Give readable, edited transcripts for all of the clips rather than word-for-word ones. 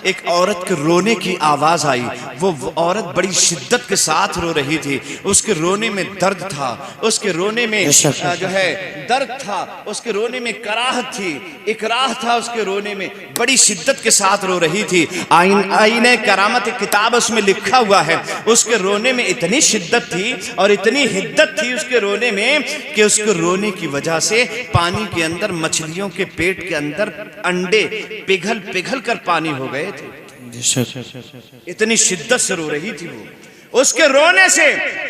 ایک عورت کے رونے کی آواز آئی. وہ عورت بڑی شدت کے ساتھ رو رہی تھی. اس کے رونے میں درد تھا, اس کے رونے میں جو ہے درد تھا, اس کے رونے میں کراہت تھی, اکراہ تھا. اس کے رونے میں بڑی شدت کے ساتھ رو رہی تھی. آئینہ کرامت کتاب اس میں لکھا ہوا ہے. اس کے رونے میں اتنی شدت تھی اور اتنی حدت تھی اس کے رونے میں کہ اس کے رونے کی وجہ سے پانی کے اندر مچھلیوں کے پیٹ کے اندر انڈے پگھل پگھل کر پانی ہو گئے تھے. اتنی شدت سے رو رہی تھی وہ. اس کے رونے سے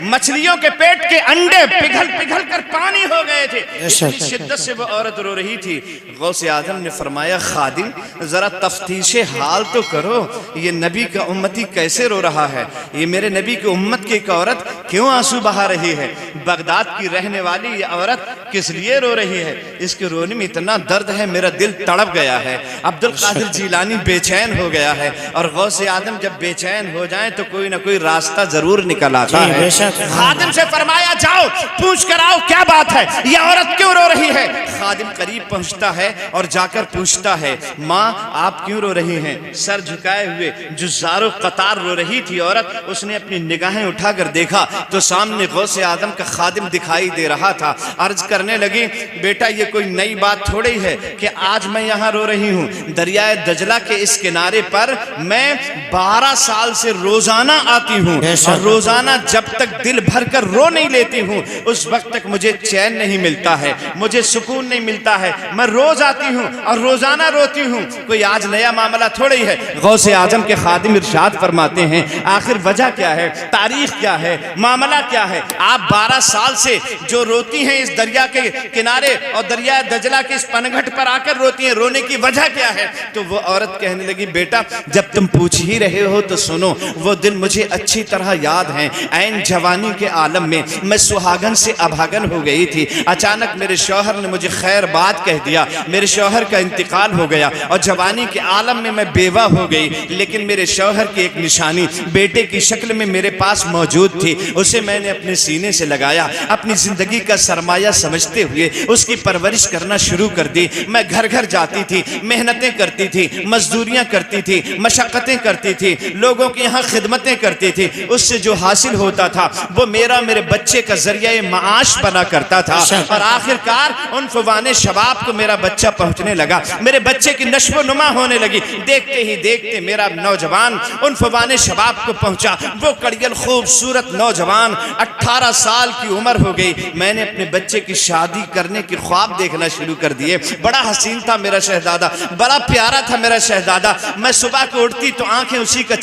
مچھلیوں کے پیٹ کے انڈے پگھل پگھل کر پانی ہو گئے تھے. اتنی شدت سے وہ عورت رو رہی تھی. غوث اعظم نے فرمایا خادم ذرا تفتیش حال تو کرو, یہ نبی کا امتی کیسے رو رہا ہے, یہ میرے نبی کی امت کی ایک عورت کیوں آنسو بہا رہی ہے, بغداد کی رہنے والی یہ عورت کس لیے رو رہی ہے, اس کے رونے میں اتنا درد ہے میرا دل تڑپ گیا ہے. عبد القادر جیلانی بے چین ہو گیا ہے, اور غوث اعظم جب بے چین ہو جائیں تو کوئی نہ کوئی راستہ ضرور نکل آتا ہے. خادم سے فرمایا جاؤ پوچھ کر آؤ کیا بات ہے, یہ عورت کیوں رو رہی ہے. خادم قریب پہنچتا ہے اور جا کر پوچھتا ہے ماں آپ کیوں رو رہی ہیں. سر جھکائے ہوئے جزارو قطار رو رہی تھی عورت. اس نے اپنی نگاہیں اٹھا کر دیکھا تو سامنے غوث اعظم کا خادم دکھائی دے رہا تھا. عرض کرنے لگی بیٹا یہ کوئی نئی بات تھوڑی ہے کہ آج میں یہاں رو رہی ہوں. دریائے دجلہ کے اس کنارے پر میں 12 سال سے روزانہ آتی ہوں, اور روزانہ جب تک دل بھر کر رو نہیں لیتی ہوں اس وقت تک مجھے چین نہیں ملتا ہے, مجھے سکون نہیں ملتا ہے. میں روز آتی ہوں اور روزانہ روتی ہوں, کوئی آج نیا معاملہ تھوڑی ہے. غوث اعظم کے خادم ارشاد فرماتے ہیں آخر وجہ کیا ہے, تاریخ کیا ہے, معاملہ کیا ہے. آپ 12 سال سے جو روتی ہیں اس دریا کے کنارے اور دریائے دجلہ کے اس پنگھٹ پر آ کر روتی ہیں, رونے کی وجہ کیا ہے. تو وہ عورت کہنے لگی بیٹا جب تم پوچھ ہی رہے ہو تو سنو, وہ دن مجھے اچھی طرح یاد ہیں. عین جوانی کے عالم میں سہاگن سے ابھاگن ہو گئی تھی. اچانک میرے شوہر نے مجھے خیر بات کہہ دیا, میرے شوہر کا انتقال ہو گیا اور جوانی کے عالم میں بیوہ ہو گئی. لیکن میرے شوہر کی ایک نشانی بیٹے کی شکل میں میرے پاس موجود تھی. اسے میں نے اپنے سینے سے لگایا, اپنی زندگی کا سرمایہ سمجھتے ہوئے اس کی پرورش کرنا شروع کر دی. میں گھر گھر جاتی تھی, محنتیں کرتی تھی, مزدوریاں کرتی تھی, مشقتیں کرتی تھی, لوگوں کی یہاں خدمتیں کرتی تھی. اس سے جو حاصل ہوتا تھا وہ میرے بچے کا ذریعہ معاش بنا کرتا تھا. اور آخر کار ان فوان شباب کو میرا بچہ پہنچنے لگا, میرے بچے کی نشو و نما ہونے لگی. دیکھتے ہی دیکھتے میرا نوجوان ان فوان شباب کو پہنچا. وہ کڑیل خوبصورت نوجوان 18 سال کی عمر ہو گئی. میں نے اپنے بچے کی شادی کرنے کی خواب دیکھنا شروع کر دیے. بڑا حسین تھا میرا شہزادہ, بڑا پیارا تھا میرا شہزادہ. میں صبح کو اٹھتی تو آنکھیں اسی کا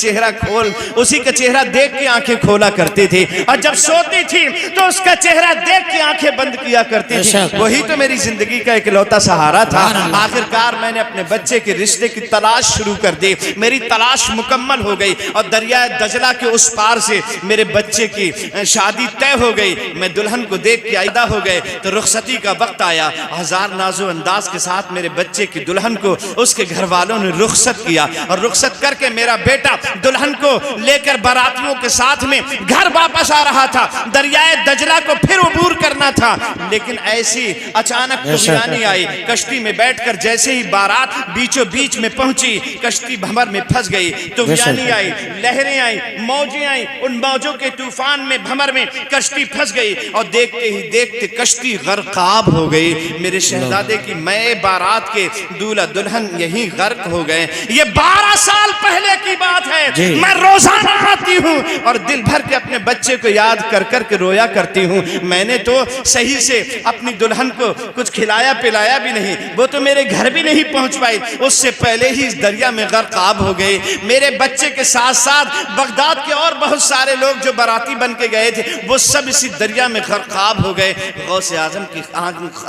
چہرہ دیکھ کے آنکھیں کھولا کرتی تھی, اور جب سوتی تھی تو اس کا چہرہ دیکھ کے آنکھیں بند کیا کرتی تھی. وہی تو میری زندگی کا اکلوتا سہارا تھا. آخرکار میں نے اپنے بچے کے رشتے کی تلاش شروع کر دی. میری تلاش مکمل ہو گئی اور دریائے دجلہ کے اس پار سے میرے بچے کی شادی طے ہو گئی. میں دلہن کو دیکھ کے عائدہ ہو گئے تو رخصتی کا وقت آیا. ہزار ناز و انداز کے ساتھ میرے بچے کی دلہن کو اس کے گھر والوں نے رخصت کیا, اور رخصت کر کے میرا بیٹا دلہن کو لے کر باراتیوں کے ساتھ میں گھر واپس آ رہا تھا. دریائے دجلہ کو پھر عبور کرنا تھا, لیکن ایسی اچانک طوفان آئی. کشتی میں بیٹھ کر جیسے ہی بارات بیچوں بیچ میں پہنچی, کشتی بھمر میں پھنس گئی. طوفان آئی, لہریں آئی, موجیں آئی. ان موجوں کے طوفان میں بھمر میں کشتی پھنس گئی, اور دیکھتے ہی دیکھتے کشتی غرقاب ہو گئی. میرے شہزادے کی میں بارات کے دولہا دلہن یہیں غرق ہو گئے. یہ 12 سال پہلے کی بات ہے. میں روزانہ آتی ہوں اور دل بھر کے اپنے بچے کو یاد کر کر کے رویا کرتی ہوں. میں نے تو صحیح سے اپنی دلہن کو کچھ کھلایا پلایا بھی نہیں, وہ تو میرے گھر بھی نہیں پہنچ پائی, اس سے پہلے ہی اس دریا میں غرقاب ہو گئی. میرے بچے کے ساتھ ساتھ بغداد کے اور بہت سارے لوگ جو باراتی بن کے گئے تھے وہ سب اسی دریا میں غرقاب ہو گئے. غوث اعظم کی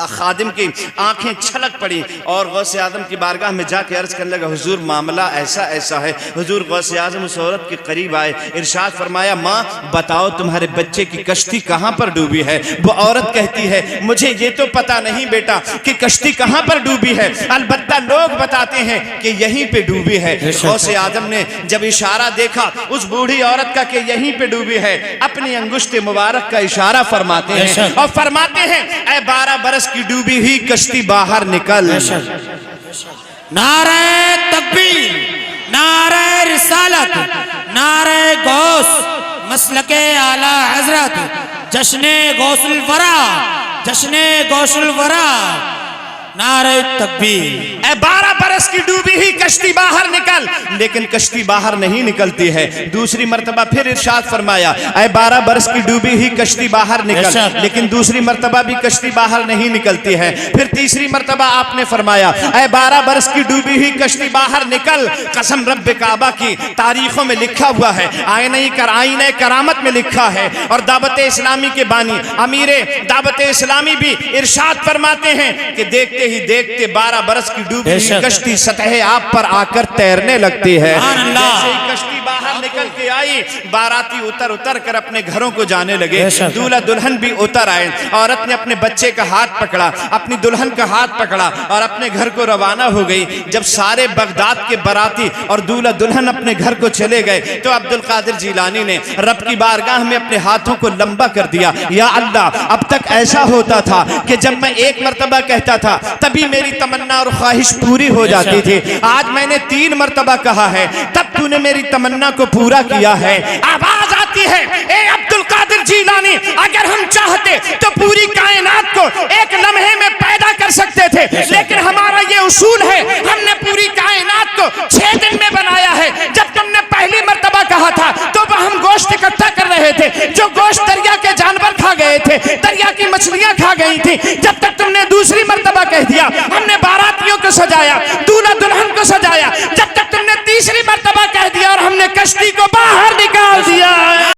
خادم کی آنکھیں چھلک پڑی اور غوث اعظم کی بارگاہ میں جا کے عرض کرنے لگا حضور معاملہ ایسا ہے. حضور غوث اعظم اس عورت کے قریب آئے, ارشاد فرمایا ماں بتاؤ تمہارے بچے کی کشتی کہاں پر ڈوبی ہے. وہ عورت کہتی ہے مجھے یہ تو پتا نہیں بیٹا کہ کشتی کہاں پر ڈوبی ہے, البتہ لوگ بتاتے ہیں کہ یہیں پہ ڈوبی ہے. غوث اعظم نے جب اشارہ دیکھا اس بوڑھی عورت کا کہ یہیں پہ ڈوبی ہے, اپنی انگشت مبارک کا اشارہ فرماتے ہیں اور فرماتے ہیں اے 12 برس کی ڈوبی ہوئی کشتی باہر نکل. نعرہ تکبیر, نعرہ نعرہ غوث مسلک اعلی حضرت، جشن غوث الورا، جشن غوث الورا، نعرہ تکبیر۔ اے 12 برس کی ڈوبی ہوئی کشتی باہر نکل، لیکن کشتی باہر نہیں نکلتی ہے۔ دوسری مرتبہ پھر ارشاد فرمایا اے 12 برس کی ڈوبی ہوئی کشتی باہر نکل، لیکن دوسری مرتبہ بھی کشتی باہر نہیں نکلتی ہے۔ پھر تیسری مرتبہ آپ نے فرمایا اے 12 برس کی ڈوبی ہوئی کشتی باہر نکل، قسم رب کعبہ کی، تاریخوں میں لکھا ہوا ہے، آئینہ کرامت میں لکھا ہے، اور دعوت اسلامی کے بانی امیر دعوت اسلامی بھی ارشاد فرماتے ہیں کہ دیکھتے ہی دیکھتے 12 برس کی ڈوبی ہوئی کشتی سطح آب پر آ کر تیرنے لگتی ہے۔ جیسے ہی کشتی باہر نکل کے آئی، باراتی اتر کر اپنے گھروں کو جانے لگے، دولہا دلہن بھی اتر آئے۔ عورت نے اپنے بچے کا ہاتھ پکڑا، اپنی دلہن کا ہاتھ پکڑا اور اپنے گھر کو روانہ ہو گئی۔ جب سارے بغداد کے باراتی اور دولہا دلہن اپنے گھر کو چلے گئے تو عبد القادر جیلانی نے رب کی بارگاہ میں اپنے ہاتھوں کو لمبا کر دیا، یا اللہ اب تک ایسا ہوتا تھا کہ جب میں ایک مرتبہ کہتا تھا تبھی میری تمنا اور خواہش پوری ہو جاتی تھی، آج میں نے 3 مرتبہ کہا ہے تب تو نے میری تمنا کو پورا کیا ہے۔ آواز آتی ہے اے عبد القادر جیلانی، اگر ہم چاہتے تو پوری کائنات کو ایک لمحے میں پیدا کر سکتے تھے، لیکن ہمارا یہ اصول ہے، ہم نے پوری کائنات کو 6 دن میں بنایا ہے۔ جب تم نے پہلی مرتبہ کہا تھا تو ہم گوشت اکٹھا کر رہے تھے، جو گوشت دریا کے جانور کھا گئے تھے، دریا کی مچھلیاں کھا گئی تھی۔ جب تک تم نے دوسری مرتبہ کہہ دیا، ہم نے باراتیوں کو سجایا،